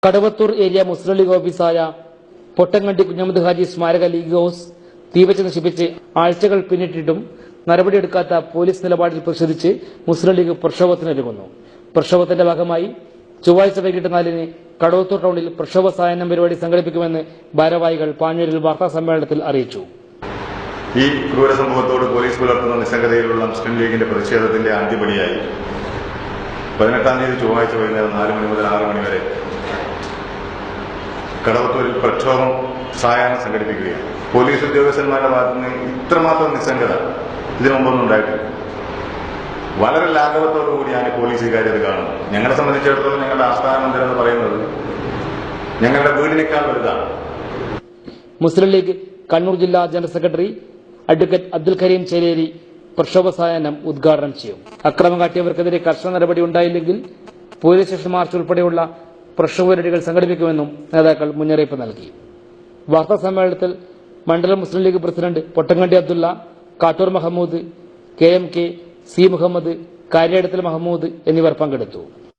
Kadavathur area മുസ്ലിം league ഓഫീസായ Pottankandi Kunhammad Haji സ്മാരക league house തീവച്ച് നശിപ്പിച്ച് ആഴ്ചകൾ പിന്നിട്ടിട്ടും നടപടിയെടുക്കാത്ത പോലീസ് നിലപാടിൽ പ്രതിഷേധിച്ച് മുസ്ലിം ലീഗ് പ്രക്ഷോഭത്തിനൊരുങ്ങുന്നു. പ്രക്ഷോഭത്തിന്റെ ഭാഗമായി ചൊവ്വാഴ്ച വൈകിട്ട് 4-ന് കടവത്തൂർ ടൗണിൽ പ്രക്ഷോഭ സായാഹ്നം പരിപാടി സംഘടിപ്പിക്കുമെന്ന് ഭാരവാഹികൾ പാഞ്ഞൂരിൽ വാർത്താ സമ്മേളനത്തിൽ അറിയിച്ചു. ഈ ക്രൂര സംഭവത്തോട് പോലീസ് പുലർത്തുന്ന നിസ്സംഗതയിലുള്ള മുസ്ലിം ലീഗിന്റെ പ്രതിഷേധത്തിന്റെ ആദ്യപടിയായി 18-ാം തീയതി ചൊവ്വാഴ്ച വൈകുന്നേരം 4 മണി മുതൽ 6 മണി വരെ കടവത്തൂരിൽ പ്രക്ഷോഭം സായാഹ്നം സംഘടിപ്പിക്കുകയാണ്. പോലീസ് ഉദ്യോഗസ്ഥന്മാരുടെ ഭാഗത്തുനിന്ന് ഇത്രമാത്രം നിസ്സംഗത ഇതിനു മുമ്പൊന്നും ഉണ്ടായിട്ടില്ല. വളരെ ലാഘവത്തോടുകൂടിയാണ് പോലീസ് ഇക്കാര്യത്തിൽ കാണുന്നത്. ഞങ്ങളെ സംബന്ധിച്ചിടത്തോളം ഞങ്ങളുടെ ആസ്ഥാന മന്ദിരം എന്ന് പറയുന്നത് ഞങ്ങളുടെ വീടിനേക്കാൾ വലുതാണ്. മുസ്ലിം ലീഗ് കണ്ണൂർ ജില്ലാ general secretary advocate Abdul Kareem Cheleri പ്രക്ഷോഭ സായാഹ്നം ഉദ്ഘാടനം ചെയ്യും. അക്രമം കാട്ടിയവർക്കെതിരെ കർശന നടപടി ഉണ്ടായില്ലെങ്കിൽ പോലീസ് സ്റ്റേഷൻ മാർച്ച് ഉൾപ്പെടെയുള്ള പ്രക്ഷോഭ പരിപാടികൾ സംഘടിപ്പിക്കുമെന്നും നേതാക്കൾ മുന്നറിയിപ്പ് നൽകി. വാർത്താ സമ്മേളനത്തിൽ മണ്ഡലം Muslim League president Pottankandi Abdulla, Kattoor Mahmood, KMK, C Muhammad, Karyadathil Mahmood എന്നിവർ പങ്കെടുത്തു.